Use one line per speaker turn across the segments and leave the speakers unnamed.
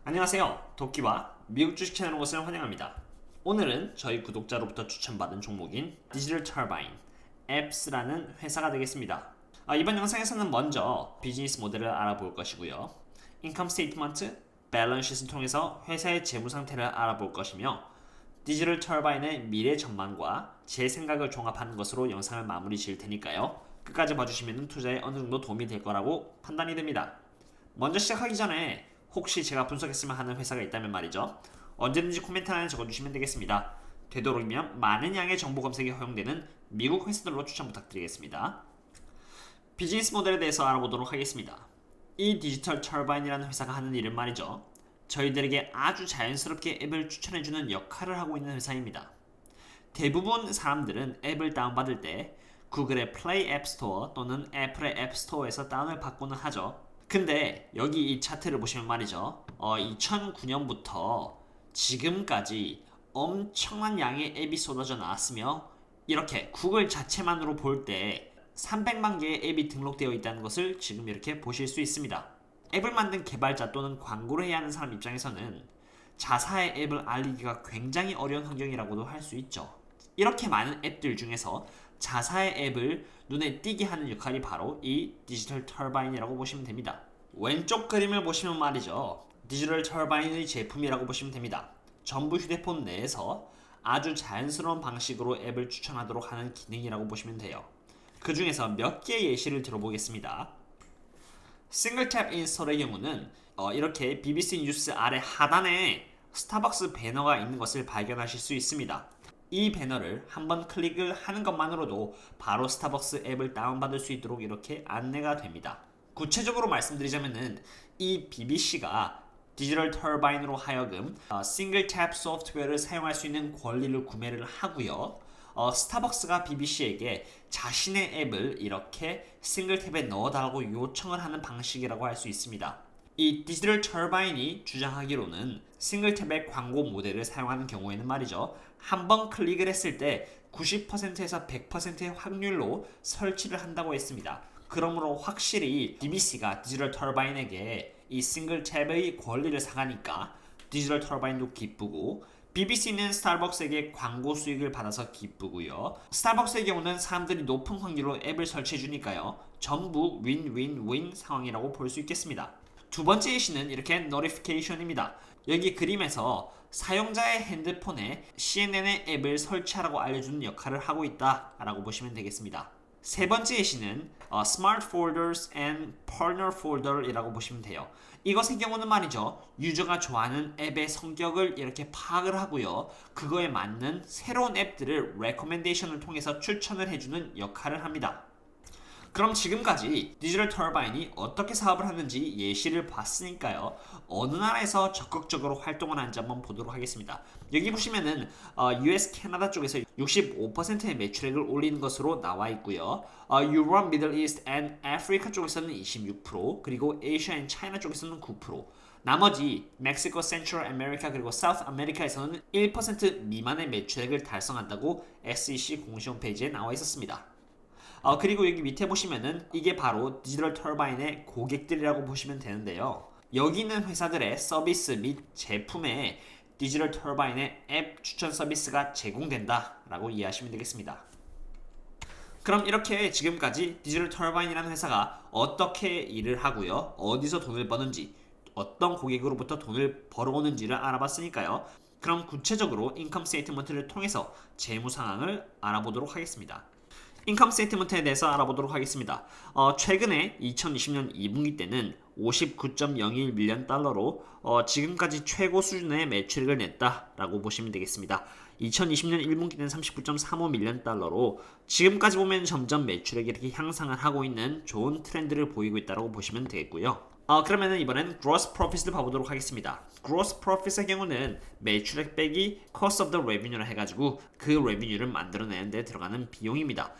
안녕하세요. 도끼와 미국 주식 채널 온 것을 환영합니다. 오늘은 저희 구독자로부터 추천받은 종목인 디지털 터바인 앱스라는 회사가 되겠습니다. 이번 영상에서는 먼저 비즈니스 모델을 알아볼 것이고요. 인컴 스테이트먼트, 밸런스 시트를 통해서 회사의 재무 상태를 알아볼 것이며 디지털 터바인의 미래 전망과 제 생각을 종합하는 것으로 영상을 마무리 지을 테니까요. 끝까지 봐주시면 투자에 어느 정도 도움이 될 거라고 판단이 됩니다. 먼저 시작하기 전에 혹시 제가 분석했으면 하는 회사가 있다면 말이죠. 언제든지 코멘트欄에 적어주시면 되겠습니다. 되도록이면 많은 양의 정보 검색이 허용되는 미국 회사들로 추천 부탁드리겠습니다. 비즈니스 모델에 대해서 알아보도록 하겠습니다. 이 디지털 터바인이라는 회사가 하는 일은 말이죠. 저희들에게 아주 자연스럽게 앱을 추천해주는 역할을 하고 있는 회사입니다. 대부분 사람들은 앱을 다운받을 때 구글의 플레이 앱스토어 또는 애플의 앱스토어에서 다운을 받고는 하죠. 근데 여기 이 차트를 보시면 말이죠. 2009년부터 지금까지 엄청난 양의 앱이 쏟아져 나왔으며 이렇게 구글 자체만으로 볼 때 300만 개의 앱이 등록되어 있다는 것을 지금 이렇게 보실 수 있습니다. 앱을 만든 개발자 또는 광고를 해야 하는 사람 입장에서는 자사의 앱을 알리기가 굉장히 어려운 환경이라고도 할 수 있죠. 이렇게 많은 앱들 중에서 자사의 앱을 눈에 띄게 하는 역할이 바로 이 디지털 터바인이라고 보시면 됩니다. 왼쪽 그림을 보시면 말이죠. 디지털 터바인의 제품이라고 보시면 됩니다. 전부 휴대폰 내에서 아주 자연스러운 방식으로 앱을 추천하도록 하는 기능이라고 보시면 돼요. 그 중에서 몇 개의 예시를 들어보겠습니다. 싱글 탭 인스톨의 경우는 이렇게 BBC 뉴스 아래 하단에 스타벅스 배너가 있는 것을 발견하실 수 있습니다. 이 배너를 한번 클릭을 하는 것만으로도 바로 스타벅스 앱을 다운받을 수 있도록 이렇게 안내가 됩니다. 구체적으로 말씀드리자면은 이 BBC가 디지털 터바인으로 하여금 싱글 탭 소프트웨어를 사용할 수 있는 권리를 구매를 하고요. 스타벅스가 BBC에게 자신의 앱을 이렇게 싱글 탭에 넣어달라고 요청을 하는 방식이라고 할 수 있습니다. 이 디지털 터바인이 주장하기로는 싱글 탭의 광고 모델을 사용하는 경우에는 말이죠. 한번 클릭을 했을 때 90%에서 100%의 확률로 설치를 한다고 했습니다. 그러므로 확실히 BBC가 디지털 터바인에게 이 싱글 탭의 권리를 사가니까 디지털 터바인도 기쁘고 BBC는 스타벅스에게 광고 수익을 받아서 기쁘고요. 스타벅스의 경우는 사람들이 높은 확률로 앱을 설치해 주니까요. 전부 윈윈윈 상황이라고 볼 수 있겠습니다. 두 번째 예시는 이렇게 노티피케이션입니다. 여기 그림에서 사용자의 핸드폰에 CNN의 앱을 설치하라고 알려주는 역할을 하고 있다라고 보시면 되겠습니다. 세 번째 예시는 Smart Folders and Partner Folder이라고 보시면 돼요. 이것의 경우는 말이죠. 유저가 좋아하는 앱의 성격을 이렇게 파악을 하고요. 그거에 맞는 새로운 앱들을 레코멘데이션을 통해서 추천을 해주는 역할을 합니다. 그럼 지금까지 디지털 터바인이 어떻게 사업을 하는지 예시를 봤으니까요. 어느 나라에서 적극적으로 활동을 하는지 한번 보도록 하겠습니다. 여기 보시면은 US, 캐나다 쪽에서 65%의 매출액을 올리는 것으로 나와 있고요. 유럽, 미들 이스트 앤 아프리카 쪽에서는 26%, 그리고 아시아 앤 차이나 쪽에서는 9%, 나머지 멕시코, 센트럴 아메리카 그리고 사우스 아메리카에서는 1% 미만의 매출액을 달성한다고 SEC 공식 홈페이지에 나와 있었습니다. 그리고 여기 밑에 보시면은 이게 바로 디지털 터바인의 고객들이라고 보시면 되는데요. 여기 있는 회사들의 서비스 및 제품에 디지털 터바인의 앱 추천 서비스가 제공된다 라고 이해하시면 되겠습니다. 그럼 이렇게 지금까지 디지털 터바인이라는 회사가 어떻게 일을 하고요, 어디서 돈을 버는지, 어떤 고객으로부터 돈을 벌어오는지를 알아봤으니까요. 그럼 구체적으로 인컴 스테이트먼트를 통해서 재무 상황을 알아보도록 하겠습니다. 인컴 스테이트먼트에 대해서 알아보도록 하겠습니다. 최근에 2020년 2분기 때는 59.01 밀리언 달러로 지금까지 최고 수준의 매출액을 냈다라고 보시면 되겠습니다. 2020년 1분기 때는 39.35 밀리언 달러로 지금까지 보면 점점 매출액이 이렇게 향상을 하고 있는 좋은 트렌드를 보이고 있다고 보시면 되겠고요. 그러면은 이번엔 gross profit을 봐보도록 하겠습니다. gross profit의 경우는 매출액 빼기 cost of the revenue를 해가지고 그 revenue를 만들어내는 데 들어가는 비용입니다.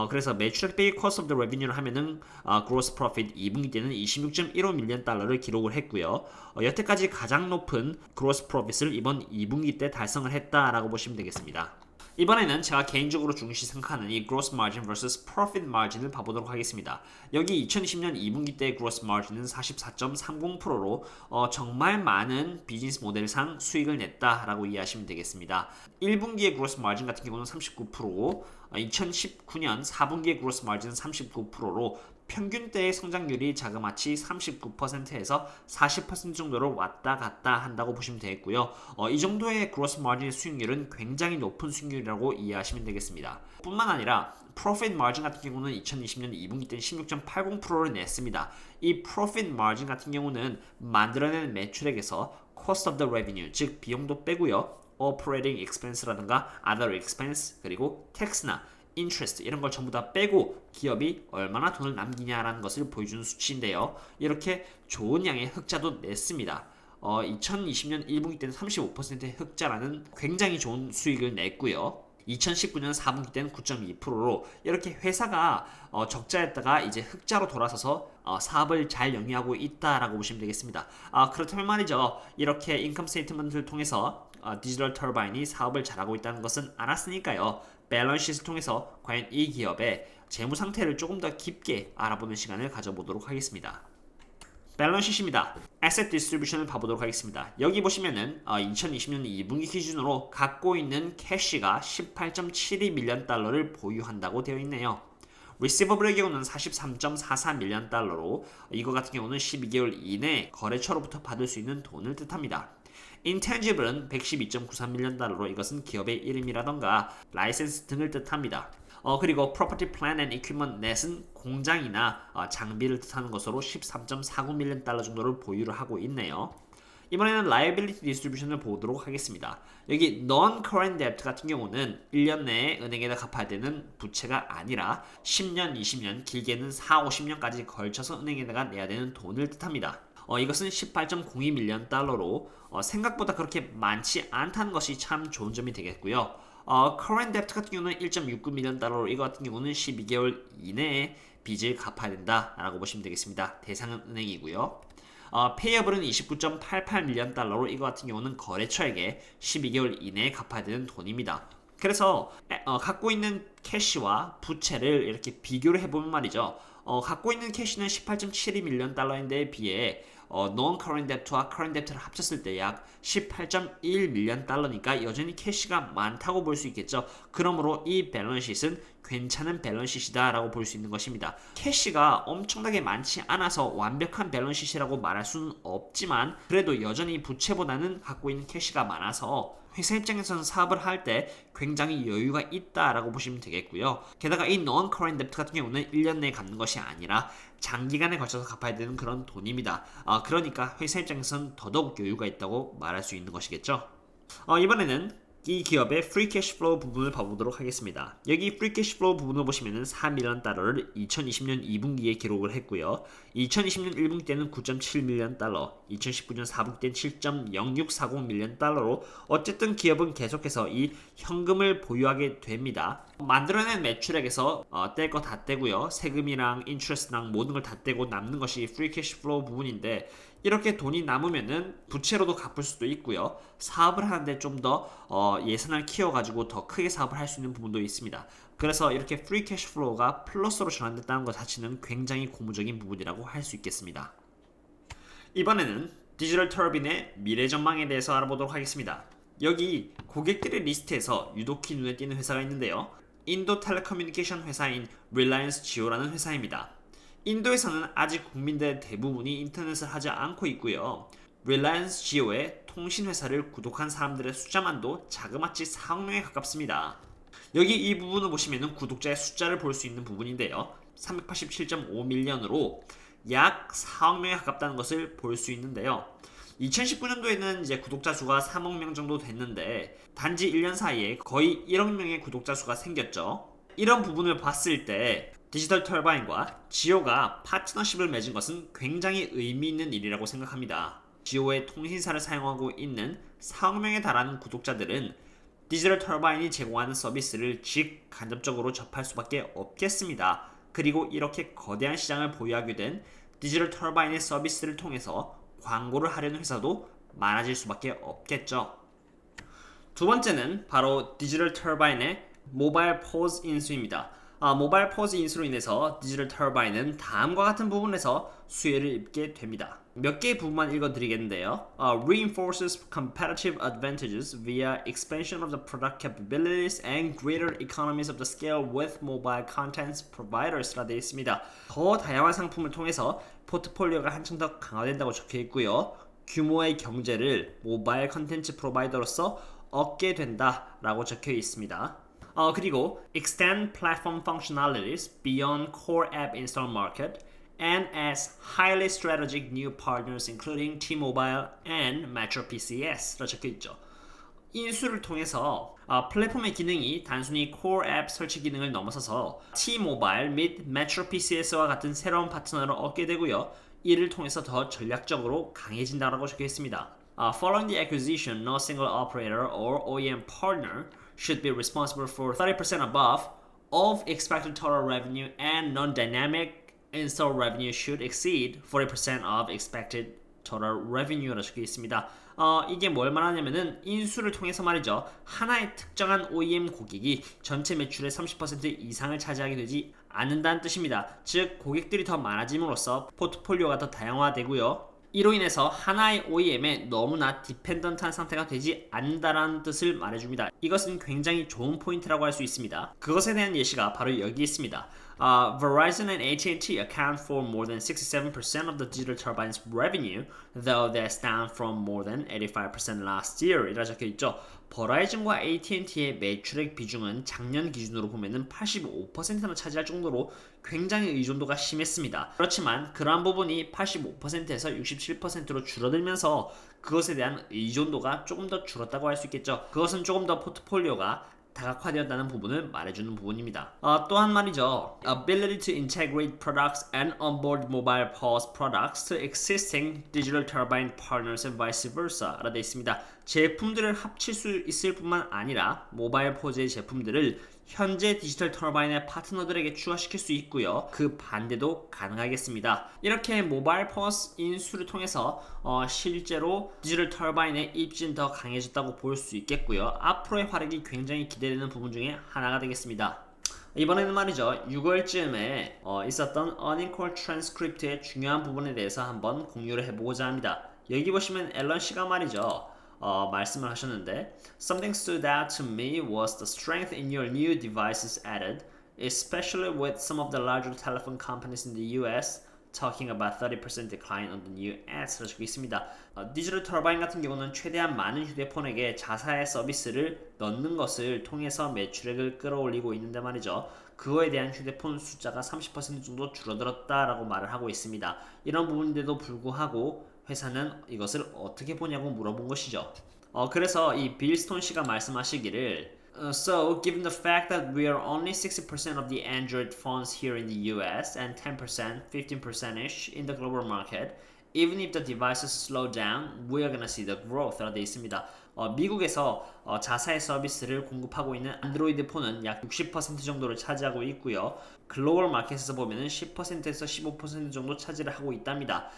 그래서 매출액 빼기 cost of the revenue를 하면은 gross profit 2분기 때는 26.15 밀리언 달러를 기록을 했고요. 여태까지 가장 높은 gross profit을 이번 2분기 때 달성을 했다라고 보시면 되겠습니다. 이번에는 제가 개인적으로 중시 생각하는 이 gross margin vs profit margin을 봐보도록 하겠습니다. 여기 2020년 2분기 때 gross margin은 44.30%로 정말 많은 비즈니스 모델상 수익을 냈다라고 이해하시면 되겠습니다. 1분기의 gross margin 같은 경우는 39%고 2019년 4분기의 gross margin은 39%로 평균대의 성장률이 자그마치 39%에서 40% 정도로 왔다 갔다 한다고 보시면 되겠고요. 이 정도의 gross margin의 수익률은 굉장히 높은 수익률이라고 이해하시면 되겠습니다. 뿐만 아니라 profit margin 같은 경우는 2020년 2분기 때 16.80%를 냈습니다. 이 profit margin 같은 경우는 만들어낸 매출액에서 cost of the revenue, 즉 비용도 빼고요. operating expense라든가 other expense, 그리고 tax나 interest 이런 걸 전부 다 빼고 기업이 얼마나 돈을 남기냐라는 것을 보여주는 수치인데요. 이렇게 좋은 양의 흑자도 냈습니다. 2020년 1분기 때는 35%의 흑자라는 굉장히 좋은 수익을 냈고요. 2019년 4분기 때는 9.2%로 이렇게 회사가 적자였다가 이제 흑자로 돌아서서 사업을 잘 영위하고 있다라고 보시면 되겠습니다. 그렇다면 말이죠. 이렇게 인컴 스테이트먼트를 통해서 디지털 터바인이 사업을 잘하고 있다는 것은 알았으니까요. 밸런스시트를 통해서 과연 이 기업의 재무 상태를 조금 더 깊게 알아보는 시간을 가져보도록 하겠습니다. 밸런스시트입니다. Asset Distribution을 봐보도록 하겠습니다. 여기 보시면은 2020년 2분기 기준으로 갖고 있는 캐시가 18.72 밀리언 달러를 보유한다고 되어 있네요. Receivabl의 경우는 43.44 밀리언 달러로 이거 같은 경우는 12개월 이내 거래처로부터 받을 수 있는 돈을 뜻합니다. Intangible은 112.93 밀리언 달러로 이것은 기업의 이름이라던가 라이센스 등을 뜻합니다. 그리고 Property, Plant and Equipment Net은 공장이나 장비를 뜻하는 것으로 13.49 밀리언 달러 정도를 보유를 하고 있네요. 이번에는 Liability Distribution을 보도록 하겠습니다. 여기 Non-Current Debt 같은 경우는 1년 내에 은행에다 갚아야 되는 부채가 아니라 10년, 20년, 길게는 4, 50년까지 걸쳐서 은행에다가 내야 되는 돈을 뜻합니다. 이것은 18.02 밀리언 달러로 생각보다 그렇게 많지 않다는 것이 참 좋은 점이 되겠고요. current debt 같은 경우는 1.69 밀리언 달러로 이거 같은 경우는 12개월 이내에 빚을 갚아야 된다라고 보시면 되겠습니다. 대상은 은행이고요. payable은 29.88 밀리언 달러로 이거 같은 경우는 거래처에게 12개월 이내에 갚아야 되는 돈입니다. 그래서 갖고 있는 캐시와 부채를 이렇게 비교를 해보면 말이죠. 갖고 있는 캐시는 18.72 밀리언 달러인데 비해 non-current debt와 current debt를 합쳤을 때 약 18.1 밀리언 달러니까 여전히 캐시가 많다고 볼 수 있겠죠. 그러므로 이 밸런스시트는 괜찮은 밸런스시트다 라고 볼 수 있는 것입니다. 캐시가 엄청나게 많지 않아서 완벽한 밸런스시트라고 말할 수는 없지만 그래도 여전히 부채보다는 갖고 있는 캐시가 많아서 회사 입장에서는 사업을 할 때 굉장히 여유가 있다라고 보시면 되겠고요. 게다가 이 non-current debt 같은 경우는 1년 내에 갚는 것이 아니라 장기간에 걸쳐서 갚아야 되는 그런 돈입니다. 그러니까 회사 입장에서는 더더욱 여유가 있다고 말할 수 있는 것이겠죠. 이번에는 이 기업의 free cash flow 부분을 봐보도록 하겠습니다. 여기 free cash flow 부분을 보시면은 4 밀리언 달러를 2020년 2분기에 기록을 했고요. 2020년 1분기 때는 9.7 밀리언 달러, 2019년 4분기 때는 7.0640 밀리언 달러로 어쨌든 기업은 계속해서 이 현금을 보유하게 됩니다. 만들어낸 매출액에서 뗄 거 다 떼고요. 세금이랑 인트레스랑 모든 걸 다 떼고 남는 것이 free cash flow 부분인데 이렇게 돈이 남으면은 부채로도 갚을 수도 있고요. 사업을 하는데 좀 더 예산을 키워가지고 더 크게 사업을 할 수 있는 부분도 있습니다. 그래서 이렇게 free cash flow가 플러스로 전환됐다는 것 자체는 굉장히 고무적인 부분이라고 할 수 있겠습니다. 이번에는 디지털 터빈의 미래 전망에 대해서 알아보도록 하겠습니다. 여기 고객들의 리스트에서 유독히 눈에 띄는 회사가 있는데요. 인도 텔레커뮤니케이션 회사인 Reliance Jio라는 회사입니다. 인도에서는 아직 국민들 대부분이 인터넷을 하지 않고 있고요. Reliance Jio의 통신회사를 구독한 사람들의 숫자만도 자그마치 4억 명에 가깝습니다. 여기 이 부분을 보시면 구독자의 숫자를 볼 수 있는 부분인데요. 387.5 밀리언으로 약 4억 명에 가깝다는 것을 볼 수 있는데요. 2019년도에는 이제 구독자 수가 3억 명 정도 됐는데 단지 1년 사이에 거의 1억 명의 구독자 수가 생겼죠. 이런 부분을 봤을 때 디지털 터바인과 지오가 파트너십을 맺은 것은 굉장히 의미 있는 일이라고 생각합니다. 지오의 통신사를 사용하고 있는 4억 명에 달하는 구독자들은 디지털 터바인이 제공하는 서비스를 직간접적으로 접할 수밖에 없겠습니다. 그리고 이렇게 거대한 시장을 보유하게 된 디지털 터바인의 서비스를 통해서 광고를 하려는 회사도 많아질 수밖에 없겠죠. 두 번째는 바로 디지털 터바인의 모바일 포즈 인수입니다. 모바일 포즈 인수로 인해서 디지털 터바인은 다음과 같은 부분에서 수혜를 입게 됩니다. 몇 개의 부분만 읽어드리겠는데요. Reinforces competitive advantages via expansion of the product capabilities and greater economies of the scale with mobile content providers라 되어 있습니다. 더 다양한 상품을 통해서 포트폴리오가 한층 더 강화된다고 적혀 있고요. 규모의 경제를 모바일 컨텐츠 프로바이더로서 얻게 된다라고 적혀 있습니다. 그리고 extend platform functionalities beyond core app install market and as highly strategic new partners including T-Mobile and Metro PCS라 적혀 있죠. 인수를 통해서 플랫폼의 기능이 단순히 core 앱 설치 기능을 넘어서서 T-Mobile 및 Metro PCS와 같은 새로운 파트너를 얻게 되고요. 이를 통해서 더 전략적으로 강해진다고 적혀 있습니다. Following the acquisition, no single operator or OEM partner should be responsible for 30% above of expected total revenue and non-dynamic install revenue should exceed 40% of expected total revenue라 적혀 있습니다. 이게 뭘 말하냐면은 인수를 통해서 말이죠. 하나의 특정한 OEM 고객이 전체 매출의 30% 이상을 차지하게 되지 않는다는 뜻입니다. 즉 고객들이 더 많아짐으로써 포트폴리오가 더 다양화되고요. 이로 인해서 하나의 OEM에 너무나 디펜던트한 상태가 되지 않는다는 뜻을 말해줍니다. 이것은 굉장히 좋은 포인트라고 할 수 있습니다. 그것에 대한 예시가 바로 여기 있습니다. Verizon and AT&T account for more than 67% of the Digital Turbine's revenue, though that's down from more than 85% last year. 이라 적혀 있죠. 버라이즌과 AT&T의 매출액 비중은 작년 기준으로 보면은 85%나 차지할 정도로 굉장히 의존도가 심했습니다. 그렇지만 그러한 부분이 85%에서 67%로 줄어들면서 그것에 대한 의존도가 조금 더 줄었다고 할 수 있겠죠. 그것은 조금 더 포트폴리오가 다각화되었다는 부분을 말해주는 부분입니다. 또한 말이죠. Ability to integrate products and onboard mobile POS products to existing digital turbine partners and vice versa 라 되어 있습니다. 제품들을 합칠 수 있을 뿐만 아니라 모바일 포즈의 제품들을 현재 디지털 터바인의 파트너들에게 추가시킬 수 있고요. 그 반대도 가능하겠습니다. 이렇게 모바일 포스 인수를 통해서 실제로 디지털 터바인의 입지는 더 강해졌다고 볼 수 있겠고요. 앞으로의 활약이 굉장히 기대되는 부분 중에 하나가 되겠습니다. 이번에는 말이죠. 6월쯤에 있었던 earning call transcript의 중요한 부분에 대해서 한번 공유를 해보고자 합니다. 여기 보시면 앨런 씨가 말이죠. 말씀을 하셨는데 Something stood out to me was the strength in your new devices added, especially with some of the larger telephone companies in the US talking about 30% decline on the new ads 라고 있습니다. 디지털 터바인 같은 경우는 최대한 많은 휴대폰에게 자사의 서비스를 넣는 것을 통해서 매출액을 끌어올리고 있는데 말이죠. 그거에 대한 휴대폰 숫자가 30% 정도 줄어들었다라고 말을 하고 있습니다. 이런 부분인데도 불구하고 회사는 이것을 어떻게 보냐고 물어본 것이죠. 그래서 이 빌 스톤 씨가 말씀하시기를 So, given the fact that we are only 60% of the Android phones here in the US and 10%, 15%ish in the global market, even if the devices slow down, we are gonna see the growth 라고 되어 있습니다. 미국에서 자사의 서비스를 공급하고 있는 안드로이드 폰은 약 60% 정도를 차지하고 있고요. 글로벌 마켓에서 보면은 10%에서 15% 정도 차지를 하고 있답니다.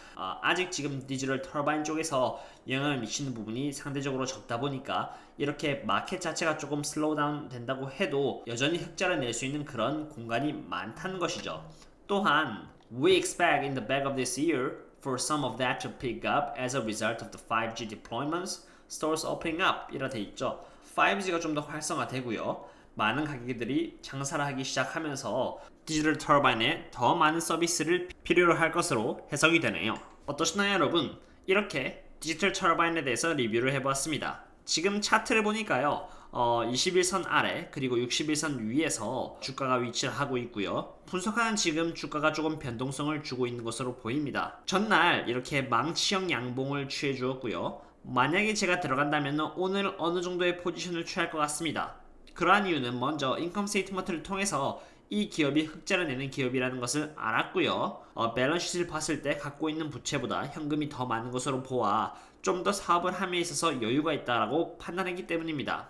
아직 지금 디지털 터바인 쪽에서 영향을 미치는 부분이 상대적으로 적다 보니까 이렇게 마켓 자체가 조금 슬로우 다운 된다고 해도 여전히 흑자를 낼 수 있는 그런 공간이 많다는 것이죠. 또한 We expect in the back of this year for some of that to pick up as a result of the 5G deployments, stores opening up 이라 돼 있죠. 5G가 좀 더 활성화되고요. 많은 가게들이 장사를 하기 시작하면서 디지털 터바인에 더 많은 서비스를 필요로 할 것으로 해석이 되네요. 어떠시나요 여러분? 이렇게 디지털 터바인에 대해서 리뷰를 해보았습니다. 지금 차트를 보니까요. 21선 아래 그리고 61선 위에서 주가가 위치를 하고 있고요. 분석하는 지금 주가가 조금 변동성을 주고 있는 것으로 보입니다. 전날 이렇게 망치형 양봉을 취해 주었고요. 만약에 제가 들어간다면 오늘 어느 정도의 포지션을 취할 것 같습니다. 그러한 이유는 먼저 인컴 스테이트먼트를 통해서 이 기업이 흑자를 내는 기업이라는 것을 알았고요. 밸런스시트를 봤을 때 갖고 있는 부채보다 현금이 더 많은 것으로 보아 좀 더 사업을 함에 있어서 여유가 있다라고 판단했기 때문입니다.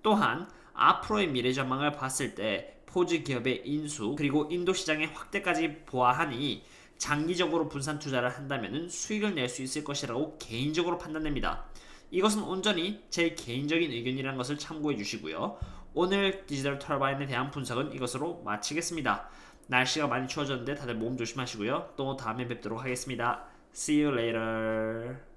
또한 앞으로의 미래 전망을 봤을 때 포즈 기업의 인수 그리고 인도 시장의 확대까지 보아하니 장기적으로 분산 투자를 한다면 수익을 낼 수 있을 것이라고 개인적으로 판단됩니다. 이것은 온전히 제 개인적인 의견이라는 것을 참고해 주시고요. 오늘 디지털 터바인에 대한 분석은 이것으로 마치겠습니다. 날씨가 많이 추워졌는데 다들 몸 조심하시고요. 또 다음에 뵙도록 하겠습니다. See you later.